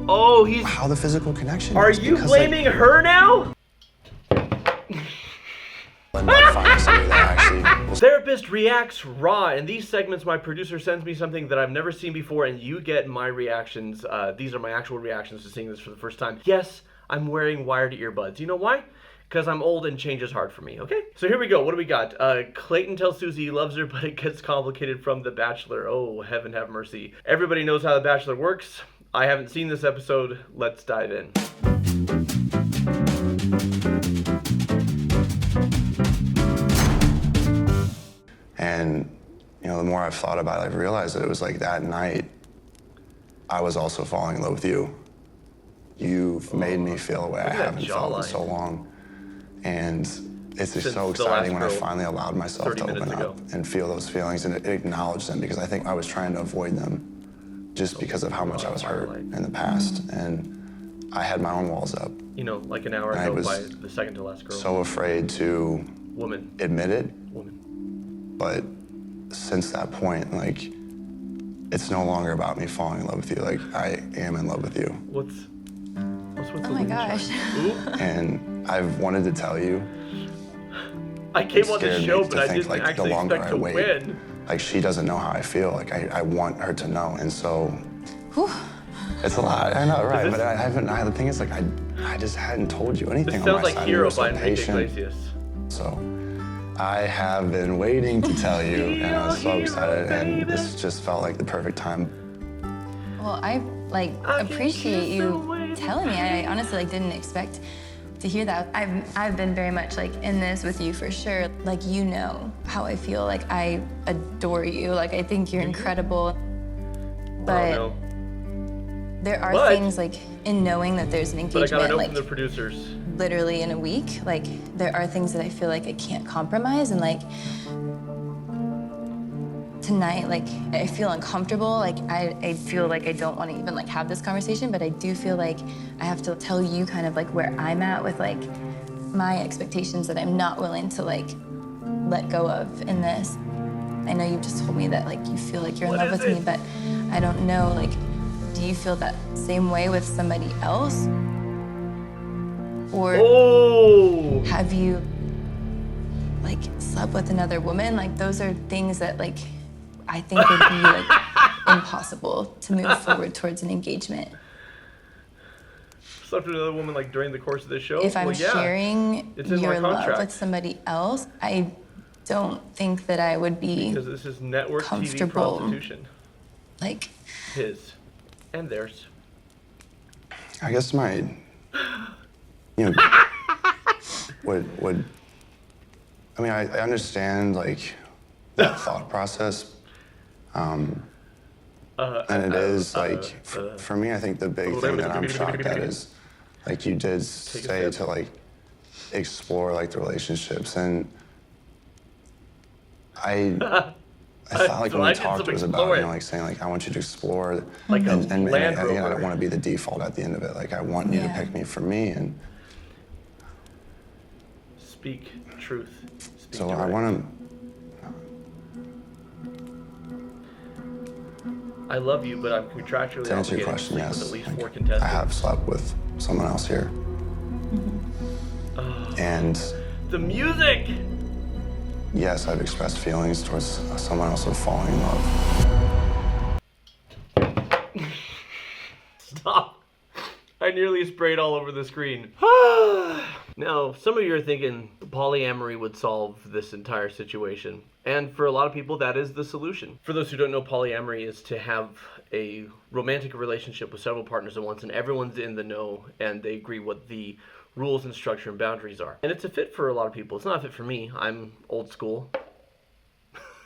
Oh, he's... how the physical connection Are is, you because, blaming her now? and finding somebody that actually was Therapist reacts raw. In these segments, my producer sends me something that I've never seen before, and you get my reactions. These are my actual reactions to seeing this for the first time. Yes, I'm wearing wired earbuds. You know why? Because I'm old and change is hard for me, okay? So here we go. What do we got? Clayton tells Susie he loves her, but it gets complicated from The Bachelor. Oh, heaven have mercy. Everybody knows how The Bachelor works. I haven't seen this episode. Let's dive in. And, you know, the more I've thought about it, I've realized that it was like that night, I was also falling in love with you. You've made me feel a way I haven't felt in so long. And it's just so exciting when I finally allowed myself to open up and feel those feelings and acknowledge them, because I think I was trying to avoid them just because of how much I was hurt in the past. And I had my own walls up. You know, like an hour ago by the second to last girl. So afraid to admit it. But since that point, like, it's no longer about me falling in love with you. Like, I am in love with you. What's with the Oh my gosh. And I've wanted to tell you. I came on the show, but I didn't like, actually expect to win. Like, she doesn't know how I feel. Like, I want her to know. And so, it's a lot. I know, right? But the thing is, like, I just hadn't told you anything. This sounds like side. Hero by Enrique Iglesias. So, I have been waiting to tell you, and I was so excited, and this just felt like the perfect time. Well, I appreciate you telling me. I honestly didn't expect to hear that. I've been very much in this with you for sure. Like, you know how I feel. Like, I adore you. Like, I think you're incredible. But there are things in knowing that there's an engagement. But I gotta know from the producers. Literally in a week, there are things that I feel like I can't compromise, and tonight, I feel uncomfortable. I feel like I don't want to even have this conversation, but I do feel like I have to tell you kind of where I'm at with my expectations that I'm not willing to let go of in this. I know you just told me that you feel like you're in love with me, but I don't know, do you feel that same way with somebody else? Or have you slept with another woman? Those are things that I think would be impossible to move forward towards an engagement. Slept with another woman during the course of this show? If I'm sharing your love with somebody else, I don't think that I would be because this is network TV prostitution. His and theirs. I guess my would I mean, I understand that thought process, and it is for me. I think the big thing that I'm shocked at is you did say to explore the relationships, and I thought when we talked it was about saying I want you to explore and I don't want to be the default at the end of it. I want you to pick me for me and. Speak truth. So I want to. I love you, but I'm contractually to answer your question. Yes, with at least 4 contestants. I have slept with someone else here, and the music. Yes, I've expressed feelings towards someone else of falling in love. Stop. I nearly sprayed all over the screen. Now, some of you are thinking polyamory would solve this entire situation. And for a lot of people, that is the solution. For those who don't know, polyamory is to have a romantic relationship with several partners at once, and everyone's in the know, and they agree what the rules and structure and boundaries are. And it's a fit for a lot of people. It's not a fit for me. I'm old school.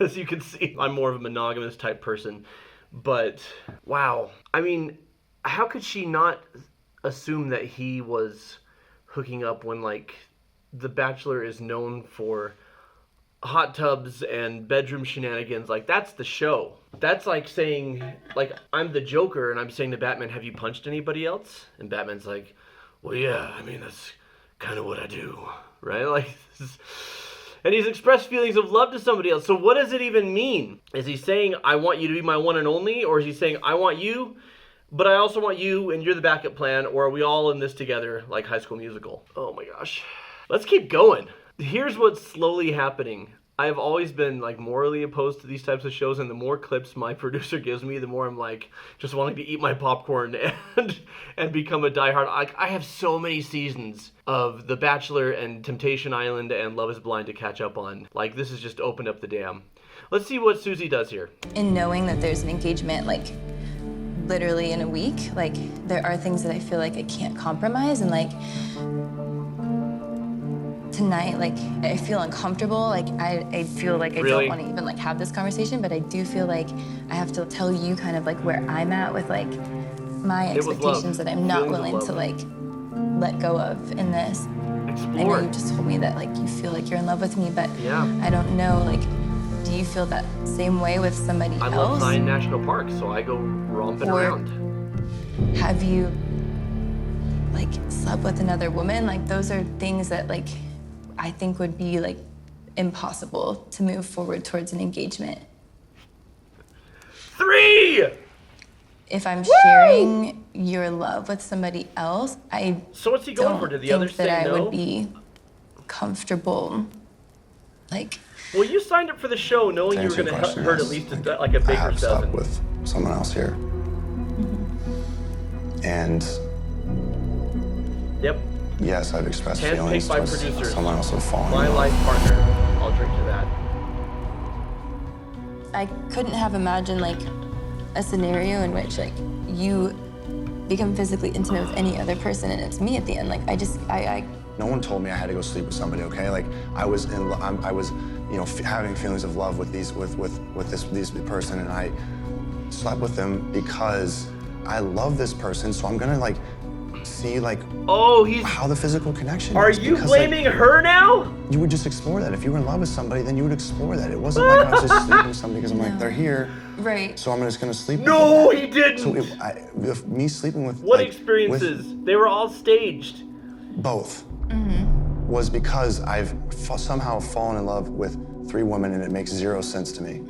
As you can see, I'm more of a monogamous type person. But, wow. I mean, how could she not assume that he was hooking up when The Bachelor is known for hot tubs and bedroom shenanigans? That's the show. That's saying I'm the Joker and I'm saying to Batman, have you punched anybody else? And Batman's well, yeah, I mean, that's kind of what I do, right? And he's expressed feelings of love to somebody else. So what does it even mean? Is he saying I want you to be my one and only, or is he saying I want you But I also want you, and you're the backup plan, or are we all in this together like High School Musical? Oh my gosh. Let's keep going. Here's what's slowly happening. I've always been like morally opposed to these types of shows, and the more clips my producer gives me, the more I'm like just wanting to eat my popcorn and become a diehard. I have so many seasons of The Bachelor and Temptation Island and Love is Blind to catch up on. Like, this has just opened up the dam. Let's see what Susie does here. In knowing that there's an engagement, like, literally in a week, like, there are things that I feel like I can't compromise, and like, tonight, like, I feel uncomfortable. Like, I feel like I Really? don't want to even like have this conversation, but I do feel like I have to tell you kind of like where I'm at with like my It was love. expectations that I'm not Feelings of willing love. to like let go of in this. I know Explore. you just told me that like you feel like you're in love with me, but Yeah. I don't know, like, do you feel that same way with somebody I else? love Zion National Park, so I go romping Or- around. Have you like slept with another woman? Like, those are things that like I think would be like impossible to move forward towards an engagement. 3! If I'm sharing your love with somebody else, I So what's he going don't for? Did the think others that say I no? would be comfortable. Like, Well, you signed up for the show knowing To you were answer going your to question, hurt at yes. least Like, like a I have baker's slept dozen. with someone else here. And Yep. yes, I've expressed Handpicked feelings by towards producers. someone else who fallen My in love. life partner. I'll drink to that. I couldn't have imagined like a scenario in which like you become physically intimate with any other person and it's me at the end. Like, I No one told me I had to go sleep with somebody. Okay, like I was you know, having feelings of love with this person, and I slept with them because I love this person. So I'm gonna like see like Oh, he's... how the physical connection Are is. you because, like, blaming her now? you would just explore that. If you were in love with somebody, then you would explore that. It wasn't like I was just sleeping with somebody because I'm like, they're here, right. so I'm just gonna sleep No, with he them. didn't. So if me sleeping with What like, experiences? They were all staged. with both was because I've somehow fallen in love with 3 women and it makes 0 sense to me.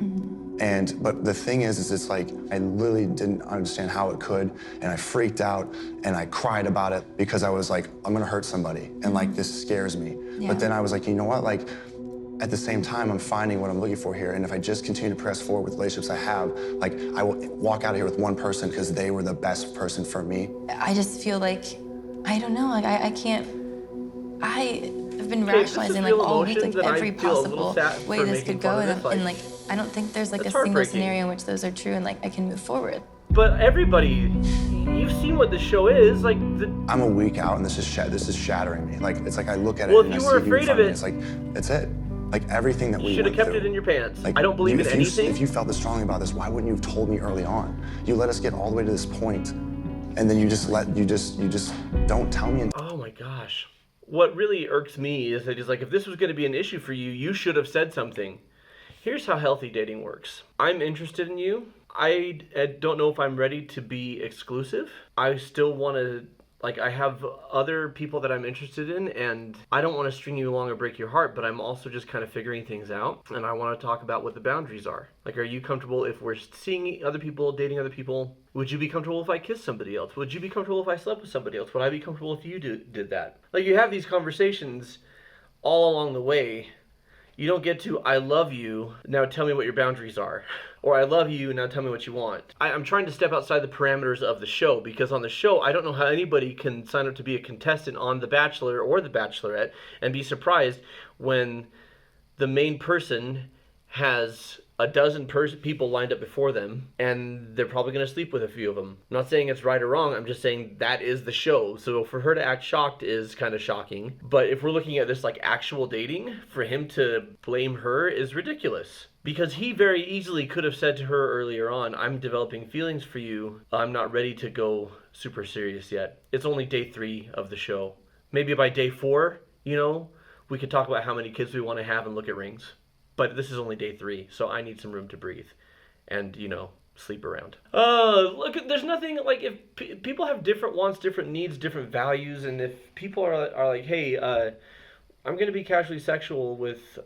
But the thing is it's like I literally didn't understand how it could, and I freaked out and I cried about it because I was like, I'm gonna hurt somebody, and like this scares me. Yeah. But then I was like, you know what, like at the same time I'm finding what I'm looking for here, and if I just continue to press forward with relationships I have, like I will walk out of here with one person because they were the best person for me. I just feel like, I don't know, like I can't, I have been Okay, this is rationalizing like real all week, emotions, like and I every feel a little possible sad way for this making could go, fun of and, this, and like I don't think there's like That's a single heartbreaking. scenario in which those are true and like I can move forward. But everybody, you've seen what the show is. Like, I'm a week out and this is shattering me. Like it's like I look at Well, it if and you I were see you in afraid of front me, it- It's like that's it. Like everything that we should have went kept through. it in your pants. Like, I don't believe in if anything. If you felt this strongly about this, why wouldn't you have told me early on? You let us get all the way to this point, and then you just don't tell me. Oh my gosh. What really irks me is that he's like, if this was going to be an issue for you, you should have said something. Here's how healthy dating works. I'm interested in you. I don't know if I'm ready to be exclusive. I still want to, like, I have other people that I'm interested in, and I don't want to string you along or break your heart, but I'm also just kind of figuring things out, and I want to talk about what the boundaries are. Like, are you comfortable if we're seeing other people, dating other people? Would you be comfortable if I kissed somebody else? Would you be comfortable if I slept with somebody else? Would I be comfortable if you did that? Like, you have these conversations all along the way. You don't get to, I love you, now tell me what your boundaries are. Or I love you, now tell me what you want. I'm trying to step outside the parameters of the show, because on the show, I don't know how anybody can sign up to be a contestant on The Bachelor or The Bachelorette and be surprised when the main person has a dozen people lined up before them, and they're probably going to sleep with a few of them. I'm not saying it's right or wrong, I'm just saying that is the show. So for her to act shocked is kind of shocking. But if we're looking at this like actual dating, for him to blame her is ridiculous. Because he very easily could have said to her earlier on, I'm developing feelings for you. I'm not ready to go super serious yet. It's only day 3 of the show. Maybe by day 4, we could talk about how many kids we want to have and look at rings. But this is only day 3, so I need some room to breathe and, sleep around. Look, there's nothing, like, if people have different wants, different needs, different values, and if people are like, hey, I'm going to be casually sexual with,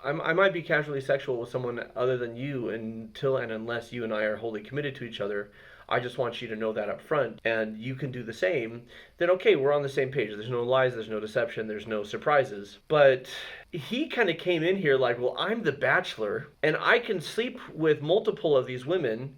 I might be casually sexual with someone other than you until and unless you and I are wholly committed to each other, I just want you to know that up front, and you can do the same, then okay, we're on the same page. There's no lies, there's no deception, there's no surprises. But he kind of came in here like, well, I'm the Bachelor, and I can sleep with multiple of these women,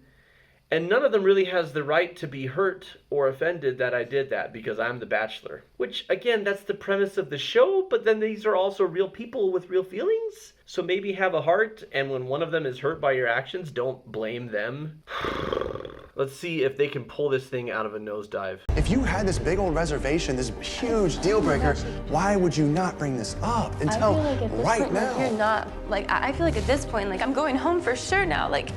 and none of them really has the right to be hurt or offended that I did that because I'm the Bachelor. Which, again, that's the premise of the show, but then these are also real people with real feelings. So maybe have a heart, and when one of them is hurt by your actions, don't blame them. Let's see if they can pull this thing out of a nosedive. If you had this big old reservation, this huge deal breaker, why would you not bring this up until right now? You're not, like, I feel like at this point, like, I'm going home for sure now. Like,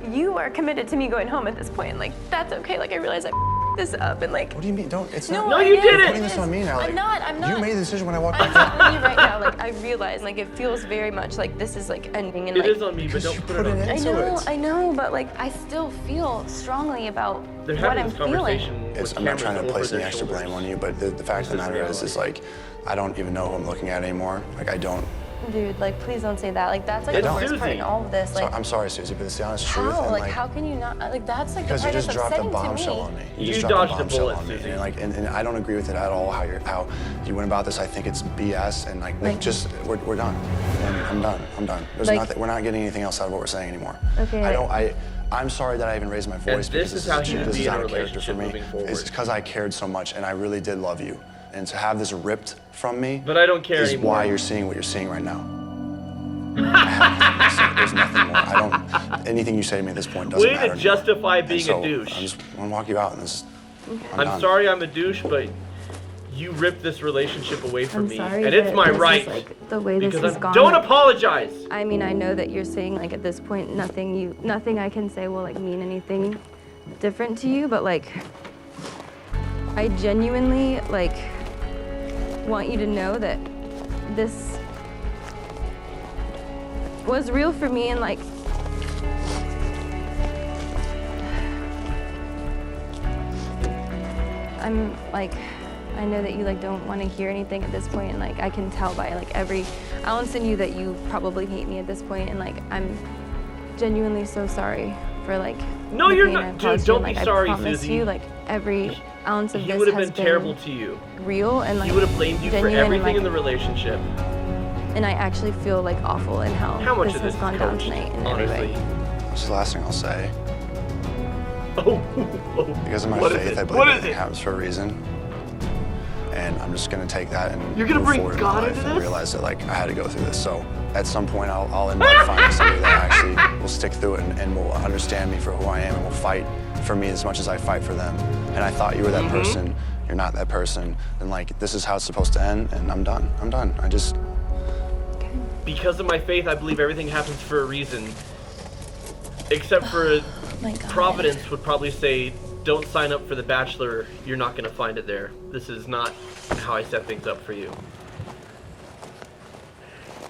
you are committed to me going home at this point. Like, that's okay. Like, I realize I this up and like. What do you mean? Don't. It's not. No, you didn't. You're putting this on me now. Like, I'm not. You made the decision when I walked I'm out. telling you right now. Like, I realize, like, it feels very much like this is like ending. And It like, is on me, but don't put it on me. I know, but like, I still feel strongly about They're what having I'm this conversation feeling. with I'm not trying to cameras place over any their extra blame shoulders. on you, but the fact of the matter is like, I don't even know who I'm looking at anymore. Like, I don't. Dude, like, please don't say that. Like, that's like It's the worst part Susie. in all of this. So, Like, I'm sorry, Susie, but it's the honest truth. how? And, Like, how can you not? Like, that's like the Because you part just that's dropped a upsetting bombshell to on me. me. You just dodged dropped a bullet, on me. Susie. And I don't agree with it at all. How you went about this. I think it's BS. And like just we're done. And I'm done. There's Like- nothing. We're not getting anything else out of what we're saying anymore. Okay. I'm sorry that I even raised my voice. And this because is how you would this be is in a out of character for relationship me. moving forward. It's because I cared so much and I really did love you. And to have this ripped from me. But I don't care is anymore. why you're seeing what you're seeing right now. There's nothing more. Anything you say to me at this point doesn't Way matter to anymore. justify And being so, a douche. I'm just gonna walk you out, and this. I'm done. sorry I'm a douche, but you ripped this relationship away from I'm me, sorry, and it's but my this is, right. like, the way this because has I gone. don't like, apologize. I mean, I know that you're saying like at this point nothing I can say will like mean anything different to you, but like I genuinely like want you to know that this was real for me and like I'm like I know that you like don't want to hear anything at this point, and like I can tell by like every ounce in you that you probably hate me at this point, and like I'm genuinely so sorry for like No, the you're pain not- I've dude, caused you, don't and, be like, sorry, I promise Susie. you, like every ounce of He this would have has been terrible to you. real and like He would have blamed you for genuine and, everything like, in the relationship. and I actually feel like awful in how How much this of has this gone is down coached, tonight in honestly? every way. This is the last thing I'll say. Oh, Because of my what is faith, it? I What believe is everything it? happens for a reason. And I'm just gonna take that and You're gonna move bring forward God in my into life and this? realize that like I had to go through this. So at some point I'll end up finding somebody that actually will stick through it and will understand me for who I am and will fight for me as much as I fight for them. And I thought you were that person. You're not that person. And like this is how it's supposed to end. And I'm done. I'm done. I just. Because of my faith, I believe everything happens for a reason. Except for My God. Providence would probably say, don't sign up for The Bachelor, you're not going to find it there. This is not how I set things up for you.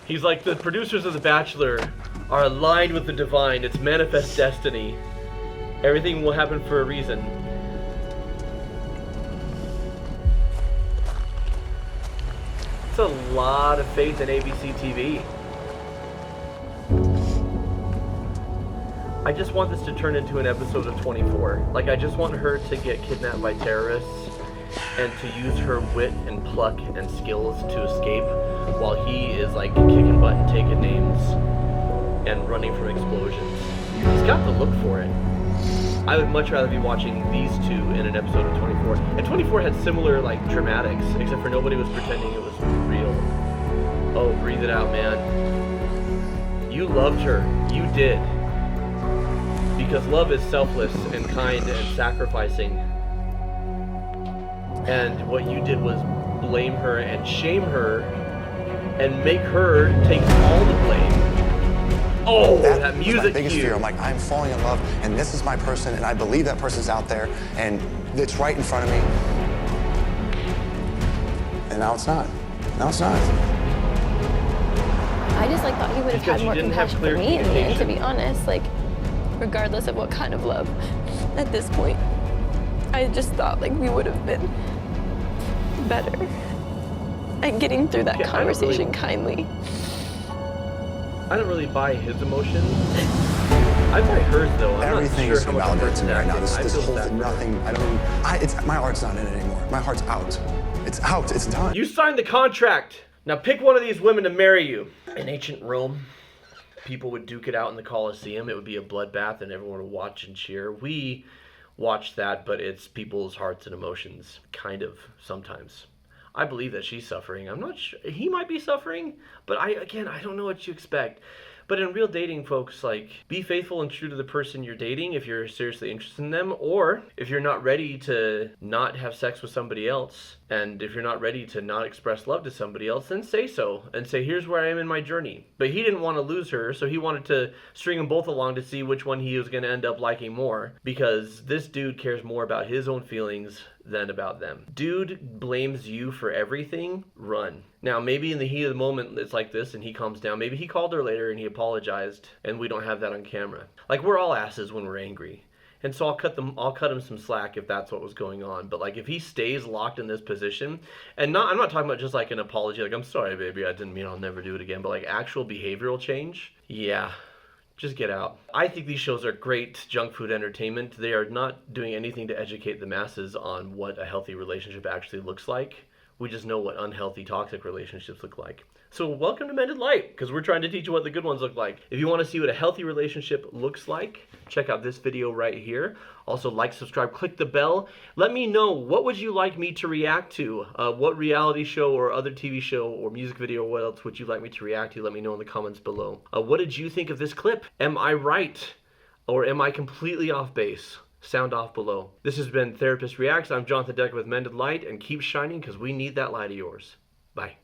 He's like, the producers of The Bachelor are aligned with the divine. It's manifest destiny. Everything will happen for a reason. It's a lot of faith in ABC TV. I just want this to turn into an episode of 24. Like, I just want her to get kidnapped by terrorists and to use her wit and pluck and skills to escape while he is, like, kicking butt and taking names and running from explosions. He's got the look for it. I would much rather be watching these two in an episode of 24. And 24 had similar, like, dramatics, except for nobody was pretending it was real. Oh, breathe it out, man. You loved her. You did. Because love is selfless and kind and sacrificing. And what you did was blame her and shame her and make her take all the blame. Oh, that was music my biggest cue. fear. I'm like, I'm falling in love, and this is my person, and I believe that person's out there, and it's right in front of me. And now it's not. Now it's not. I just like thought he would have Because had you more didn't have compassion clear for me in the end, to be communication. honest. Like, regardless of what kind of love, at this point, I just thought like we would have been better at getting through that Yeah, I don't conversation really- kindly. I don't really buy his emotions. I buy hers though. I'm Everything not is sure how much invalidating to me right now. I This feel whole bad thing, for her. nothing. I don't even. It's my heart's not in it anymore. My heart's out. It's out. It's done. You signed the contract. Now pick one of these women to marry you. In ancient Rome, people would duke it out in the Colosseum. It would be a bloodbath and everyone would watch and cheer. We watch that, but it's people's hearts and emotions, kind of, sometimes. I believe that she's suffering. I'm not sure. He might be suffering, but I don't know what you expect. But in real dating, folks, like, be faithful and true to the person you're dating if you're seriously interested in them, or if you're not ready to not have sex with somebody else, and if you're not ready to not express love to somebody else, then say so, and say, here's where I am in my journey. But he didn't want to lose her, so he wanted to string them both along to see which one he was going to end up liking more, because this dude cares more about his own feelings than about them. Dude blames you for everything, run. Now, maybe in the heat of the moment it's like this and he calms down. Maybe he called her later and he apologized and we don't have that on camera. Like, we're all asses when we're angry. And so I'll cut him some slack if that's what was going on. But like, if he stays locked in this position, and I'm not talking about just like an apology, like, I'm sorry, baby, I didn't mean, I'll never do it again, but like actual behavioral change, yeah. Just get out. I think these shows are great junk food entertainment. They are not doing anything to educate the masses on what a healthy relationship actually looks like. We just know what unhealthy, toxic relationships look like. So welcome to Mended Light, because we're trying to teach you what the good ones look like. If you want to see what a healthy relationship looks like, check out this video right here. Also, like, subscribe, click the bell. Let me know, what would you like me to react to? What reality show or other TV show or music video, what else would you like me to react to? Let me know in the comments below. What did you think of this clip? Am I right? Or am I completely off base? Sound off below. This has been Therapist Reacts. I'm Jonathan Decker with Mended Light, and keep shining because we need that light of yours. Bye.